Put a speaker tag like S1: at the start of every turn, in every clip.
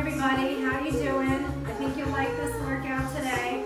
S1: everybody, how you doing? I think you'll like this workout today.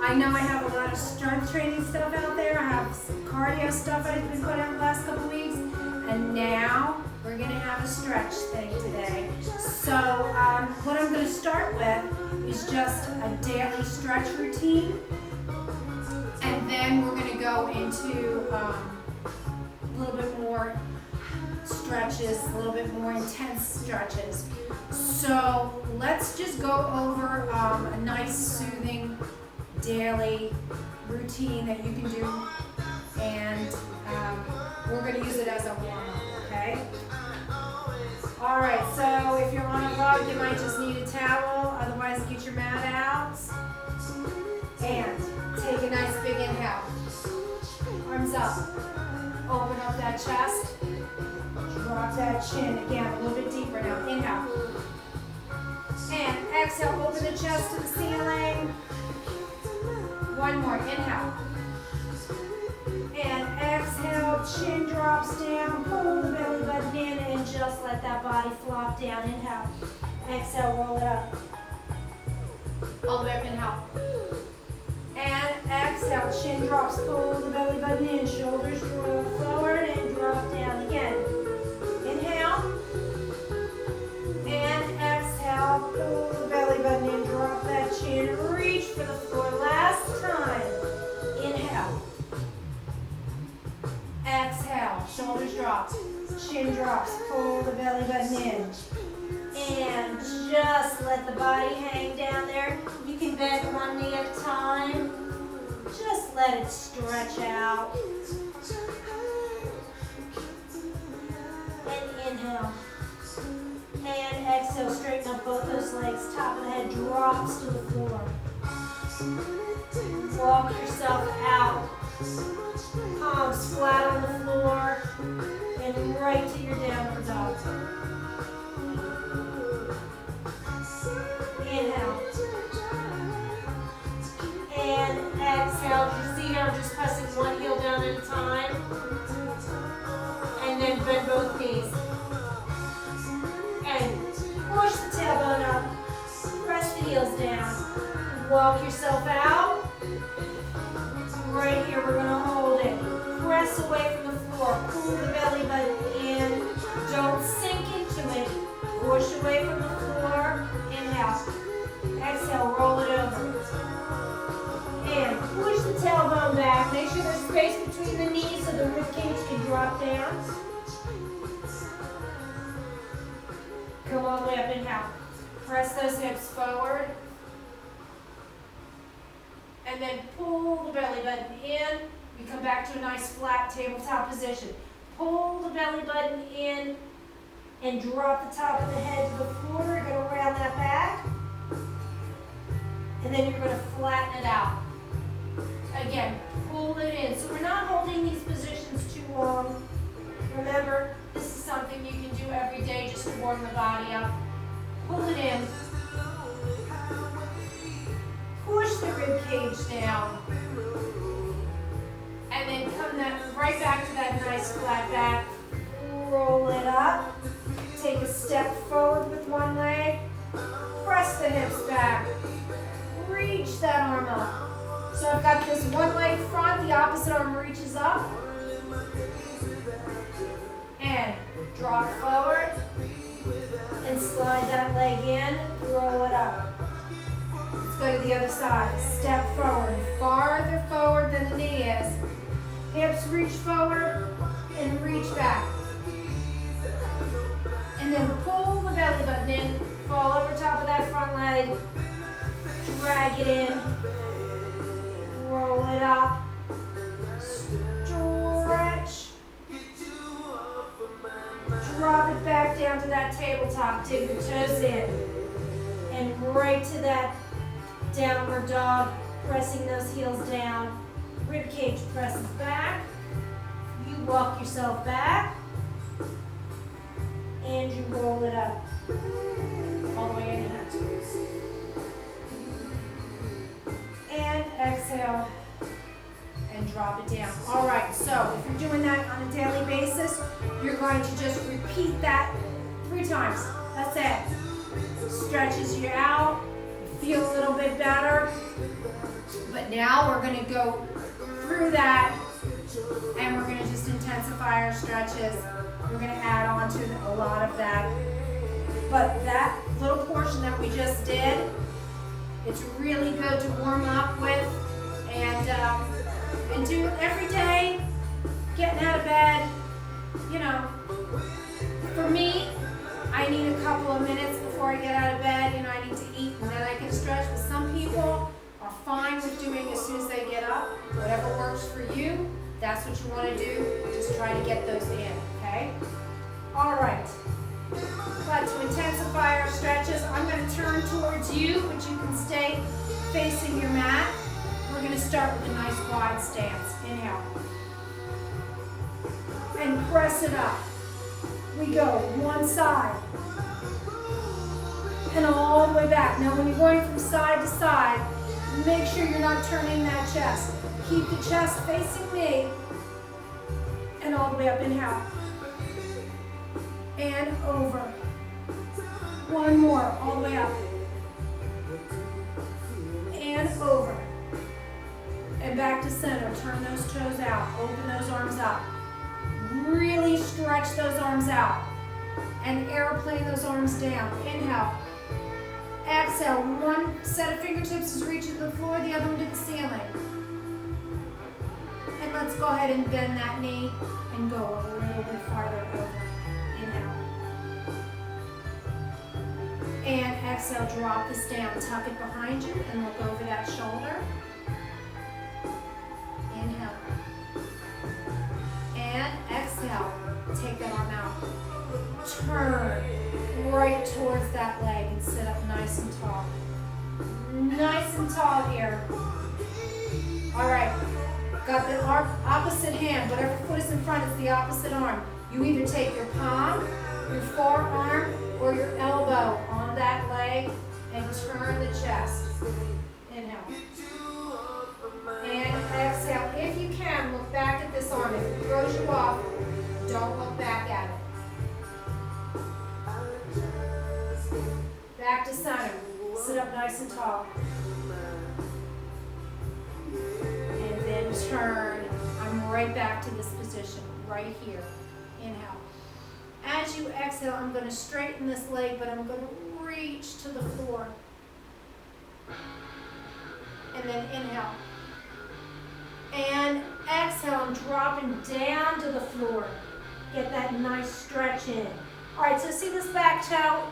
S1: I know I have a lot of strength training stuff out there. I have some cardio stuff I've been putting out the last couple weeks. And now we're gonna have a stretch thing today. So what I'm gonna start with is just a daily stretch routine. And then we're gonna go into a little bit more stretches, a little bit more intense stretches. So let's just go over a nice soothing daily routine that you can do, and we're going to use it as a warm-up, okay? All right, so if you're on a rug, you might just need a towel, otherwise get your mat out, and take a nice big inhale. Arms up, open up that chest. Drop that chin again, a little bit deeper now. Inhale. And exhale, open the chest to the ceiling. One more, inhale. And exhale, chin drops down, pull the belly button in, and just let that body flop down. Inhale. Exhale, roll it up. All the way up, inhale. And exhale, chin drops, pull the belly button in, shoulders roll forward and drop down again. Inhale, and exhale, pull the belly button in, drop that chin, reach for the floor, last time. Inhale, exhale, shoulders drop, chin drops, pull the belly button in, and just let the body hang down there. You can bend one knee at a time, just let it stretch out. And inhale. And exhale, straighten up both those legs. Top of the head drops to the floor. Walk yourself out. Palms flat on the floor. And right to your downward dog. Inhale. And exhale. You see here, I'm just pressing one heel down at a time. And then bend both knees. And push the tailbone up. Press the heels down. Walk yourself out. Right here, we're going to hold it. Press away from the floor. Pull the belly button in. Don't sink into it. Push away from the floor. Inhale. Exhale, roll it over. And push the tailbone back. Make sure there's space between the knees so the ribcage can drop down. Come all the way up, inhale. Press those hips forward. And then pull the belly button in. We come back to a nice flat tabletop position. Pull the belly button in and drop the top of the head to the floor. You're going to round that back. And then you're going to flatten it out. Again, pull it in. So we're not holding these positions too long. Remember, this is something you can do every day just to warm the body up. Pull it in. Push the rib cage down. And then come right back to that nice flat back. Roll it up. Take a step forward with one leg. Press the hips back. Reach that arm up. So I've got this one leg front, the opposite arm reaches up. And drop forward. And slide that leg in, roll it up. Let's go to the other side. Step forward, farther forward than the knee is. Hips reach forward and reach back. And then pull the belly button in, fall over top of that front leg, drag it in, roll it up, stretch, drop it back down to that tabletop, dig the toes in, and right to that downward dog, pressing those heels down. Rib cage presses back. You walk yourself back, and you roll it up. All the way in. And exhale, and drop it down. All right, so if you're doing that on a daily basis, you're going to just repeat that 3 times. That's it. stretches you out, you feel a little bit better. But now we're going to go through that and we're going to just intensify our stretches. We're going to add on to a lot of that. But that little portion that we just did, it's really good to warm up with and do every day, getting out of bed. You know, for me, I need a couple of minutes before I get out of bed. You know, I need to eat and then I can stretch. But some people are fine with doing as soon as they get up. Whatever works for you, that's what you want to do. Just try to get those in, okay? All right. But to intensify our stretches, I'm going to turn towards you, but you can stay facing your mat. We're going to start with a nice wide stance. Inhale. And press it up. We go one side and all the way back. Now when you're going from side to side, make sure you're not turning that chest. Keep the chest facing me and all the way up. Inhale. And over. One more, all the way up. And over. And back to center. Turn those toes out. Open those arms up. Really stretch those arms out. And airplane those arms down. Inhale. Exhale. One set of fingertips is reaching the floor, the other one to the ceiling. And let's go ahead and bend that knee and go a little bit farther over. Inhale. And exhale, drop this down. Tuck it behind you and look over that shoulder. Inhale. And exhale. Take that arm out. Turn right towards that leg and sit up nice and tall. Nice and tall here. All right. Got the opposite hand. Whatever foot is in front, it's the opposite arm. You either take your palm, your forearm, or your elbow on that leg and turn the chest. Inhale. And exhale. If you can, look back at this arm. If it throws you off, don't look back at it. Back to center. Sit up nice and tall. And then turn. I'm right back to this position, right here. Inhale. As you exhale, I'm going to straighten this leg, but I'm going to reach to the floor. And then inhale. And exhale, I'm dropping down to the floor. Get that nice stretch in. All right, so see this back toe?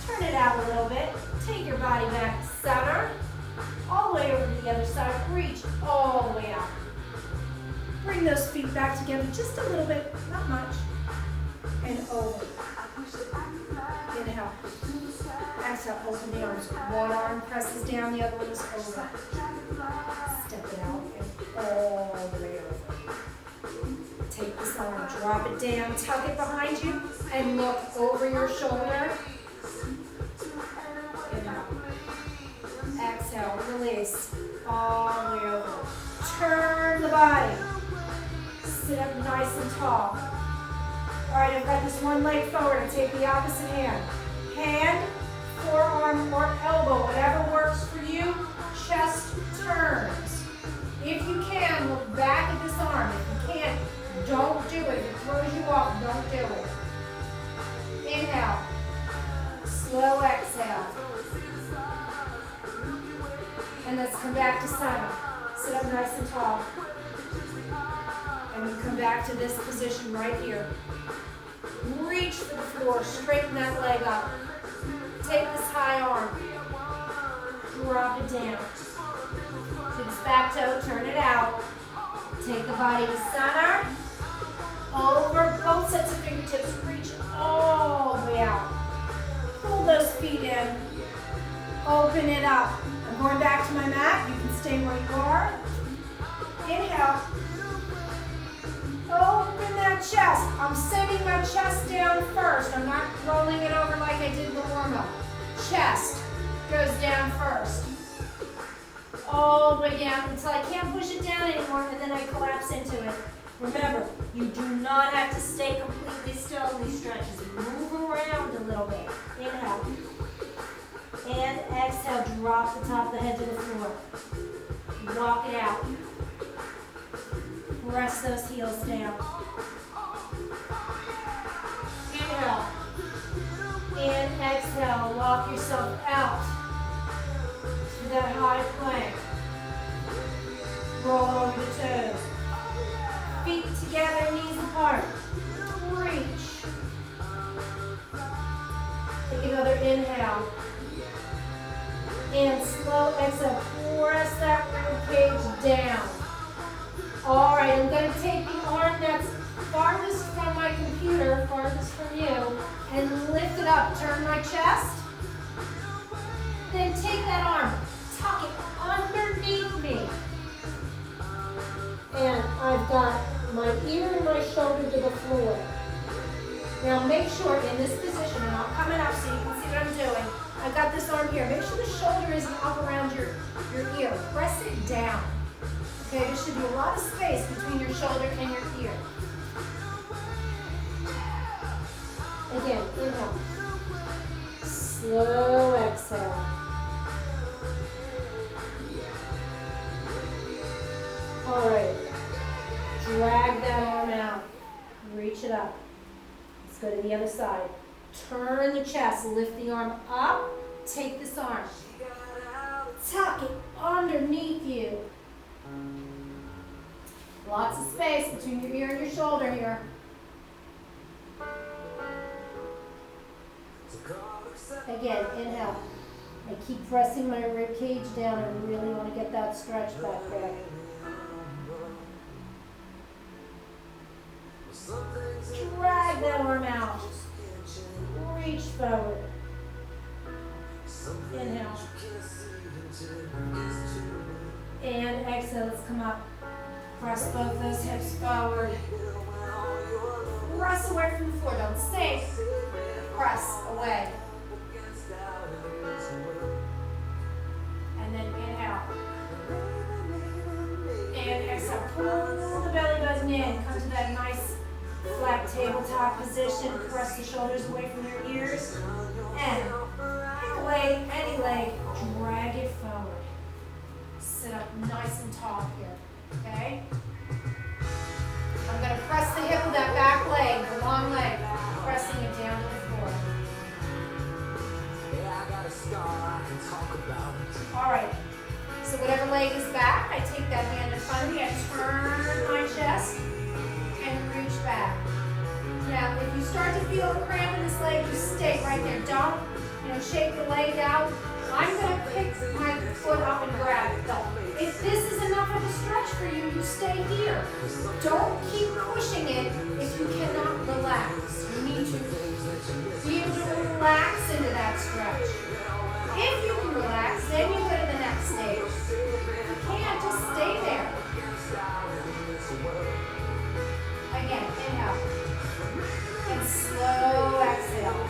S1: Turn it out a little bit. Take your body back to center. All the way over to the other side. Reach all the way out. Bring those feet back together just a little bit, not much. And over. Inhale. Exhale, open the arms. One arm presses down, the other one is over. Step it out and all the way over. Take this arm, drop it down, tuck it behind you, and look over your shoulder. Inhale. Exhale, release. All the way over. Turn the body. Sit up nice and tall. All right, I've got this one leg forward. I take the opposite hand. Hand, forearm, or elbow, whatever works for you. Chest turns. If you can, look back at this arm. If you can't, don't do it. If it throws you off, don't do it. Inhale. Slow exhale. And let's come back to center. Sit up nice and tall. And we come back to this position right here. Reach for the floor. Straighten that leg up. Take this high arm. Drop it down. To this back toe, turn it out. Take the body to center. Over both sets of fingertips. Reach all the way out. Pull those feet in. Open it up. I'm going back to my mat. You can stay where you are. Inhale. Open that chest. I'm sending my chest down first. I'm not rolling it over like I did in the warm-up. Chest goes down first. All the way down until I can't push it down anymore, and then I collapse into it. Remember, you do not have to stay completely still in these stretches. Move around a little bit. Inhale. drop the top of the head to the floor. Walk it out. Press those heels down. Inhale. And exhale. Walk yourself out to that high plank. Roll over the toes. Feet together, knees apart. Reach. Take another inhale. And slow exhale. Press that rib cage down. All right, I'm going to take the arm that's farthest from my computer, farthest from you, and lift it up. Turn my chest. Then take that arm, tuck it underneath me. And I've got my ear and my shoulder to the floor. Now make sure in this position, and I'm coming up so you can see what I'm doing. I've got this arm here. Make sure the shoulder isn't up around your ear. Press it down. Okay, there should be a lot of space between your shoulder and your ear. Again, inhale. Slow exhale. All right. Drag that arm out. Reach it up. Let's go to the other side. Turn the chest. Lift the arm up. Take this arm. Tuck it underneath you. Lots of space between your ear and your shoulder here. Again, inhale. I keep pressing my rib cage down. I really want to get that stretch back there. Drag that arm out. Reach forward. Inhale. And exhale. Let's come up. Press both those hips forward. Press away from the floor. Don't stay. Press away. And then inhale. And exhale. Pull the belly button in. Come to that nice flat tabletop position. Press the shoulders away from your ears. And any leg, drag it forward. Sit up nice and tall here. Okay? I'm going to press the hip of that back leg, the long leg, pressing it down to the floor. All right. So whatever leg is back, I take that hand in front of me, I turn my chest and reach back. Now, if you start to feel a cramp in this leg, just stay right there. Don't, shake the leg out. I'm going to pick my foot up and grab it. If this is enough of a stretch for you, you stay here. Don't keep pushing it if you cannot relax. You need to be able to relax into that stretch. If you can relax, then you go to the next stage. If you can't, just stay there. Again, inhale. And slow exhale.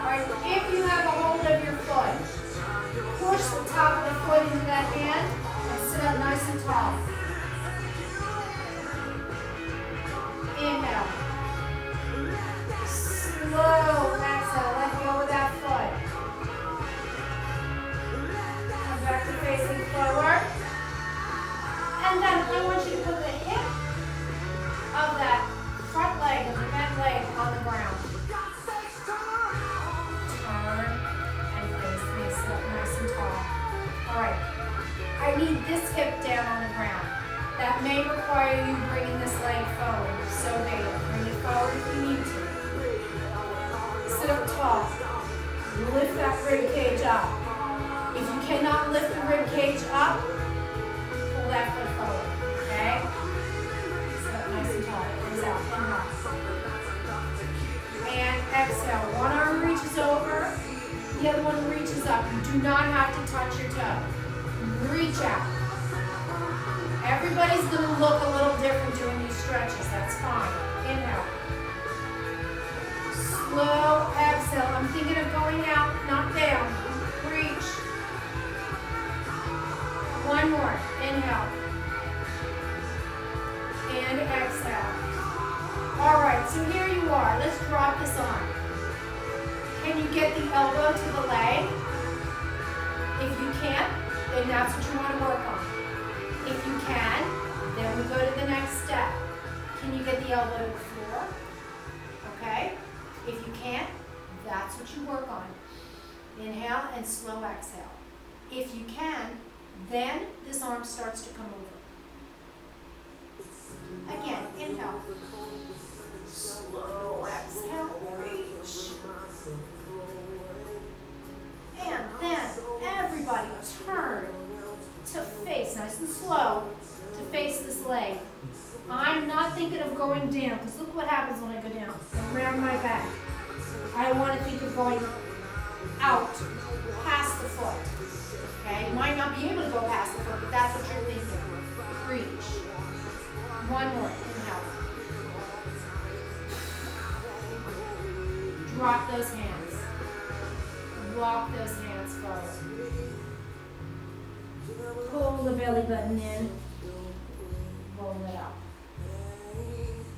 S1: Alright, if you have a hold of your foot, push the top of the foot into that hand and sit up nice and tall. Inhale. Slow exhale. Let go of that foot. Come back to facing forward. And then I want you to put the hip of that front leg, of the bent leg, on the ground. Alright, I need this hip down on the ground. That may require you bringing this leg forward. So big. Bring it forward if you need to. Sit up tall. Lift that rib cage up. If you cannot lift the rib cage up, pull that foot forward. Okay? Sit up nice and tall. Breathe out. Inhale. And exhale. One arm reaches over. The other one reaches up. You do not have to touch your toe. Reach out. Everybody's going to look a little different doing these stretches. That's fine. Inhale. Slow exhale. I'm thinking of going out, not down. Reach. One more. Inhale. And exhale. All right, so here you are. Let's drop this arm. Can you get the elbow to the leg? If you can't, then that's what you want to work on. If you can, then we go to the next step. Can you get the elbow to the floor? Okay. If you can't, that's what you work on. Inhale and slow exhale. If you can, then this arm starts to come over. Again, inhale. Slow exhale, reach. And then everybody turn to face, nice and slow, to face this leg. I'm not thinking of going down, because look what happens when I go down. Around my back. I want to think of going out, past the foot. Okay, you might not be able to go past the foot, but that's what you're thinking. Reach. One more, inhale. Drop those hands. Walk those hands forward. Pull the belly button in. Roll it up.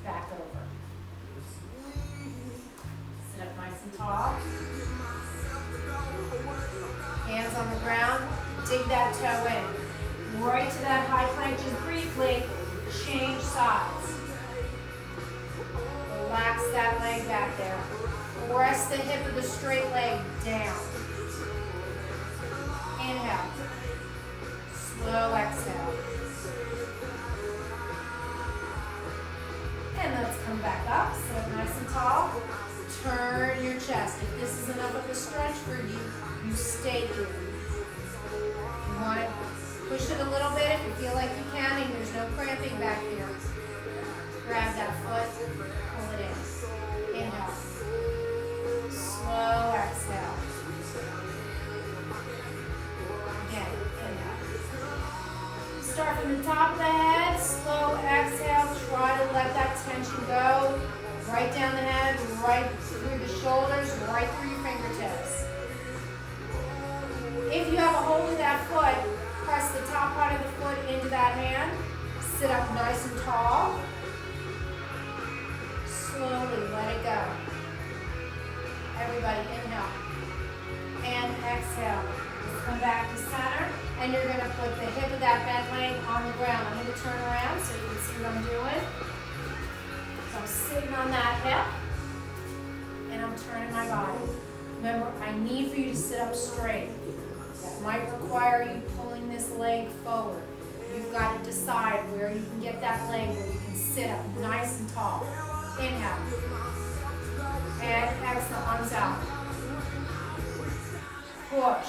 S1: Back over. Sit up nice and tall. Hands on the ground. Dig that toe in. Right to that high plank. Just briefly change sides. Relax that leg back there. Press the hip of the straight leg down. Inhale. Slow exhale. And let's come back up. Sit nice and tall. Turn your chest. If this is enough of a stretch for you, you stay here. You want to push it a little bit if you feel like you can and there's no cramping back here. Grab that foot, pull it in. Inhale. Slow exhale. Again, inhale. Start from the top of the head, slow exhale. Try to let that tension go. Right down the head, right through the shoulders, right through your fingertips. If you have a hold of that foot, press the top part of the foot into that hand. Sit up nice and tall. Slowly let it go. Everybody inhale and exhale. Just come back to center and you're going to put the hip of that bent leg on the ground. I'm going to turn around so you can see what I'm doing. So I'm sitting on that hip and I'm turning my body. Remember, I need for you to sit up straight. That might require you pulling this leg forward. You've got to decide where you can get that leg where you can sit up nice and tall. Inhale. And exhale, arms out. Push.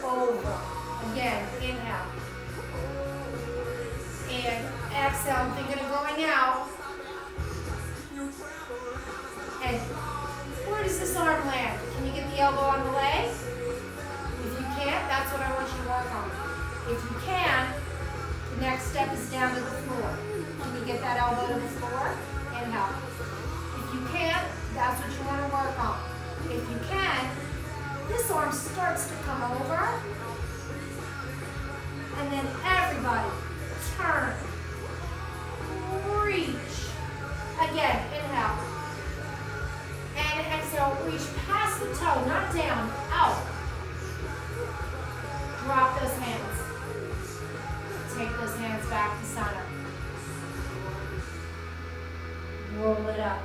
S1: Over. Again, inhale. And exhale, I'm thinking of going out. And where does this arm land? Can you get the elbow on the leg? If you can't, that's what I want you to work on. If you can, the next step is down to the floor. Can you get that elbow to the floor? Inhale. If you can't, that's what you want to work on. If you can, this arm starts to come over. And then everybody, turn. Reach. Again, inhale. And exhale, reach past the toe, not down, out. Drop those hands. Take those hands back to center. Roll it up.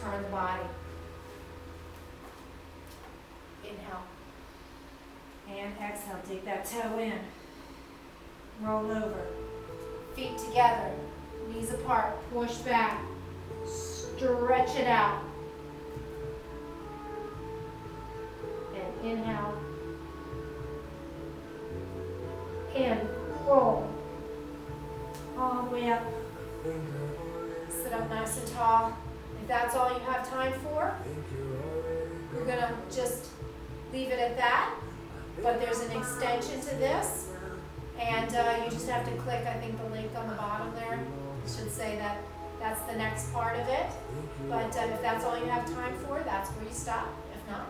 S1: Turn the body. Inhale. And exhale, take that toe in. Roll over. Feet together. Knees apart. Push back. Stretch it out. And inhale. And roll. All the way up. Sit up nice and tall. If that's all you have time for, we're going to just leave it at that. But there's an extension to this. And you just have to click, I think, the link on the bottom there. It should say that that's the next part of it. But if that's all you have time for, that's where you stop. If not,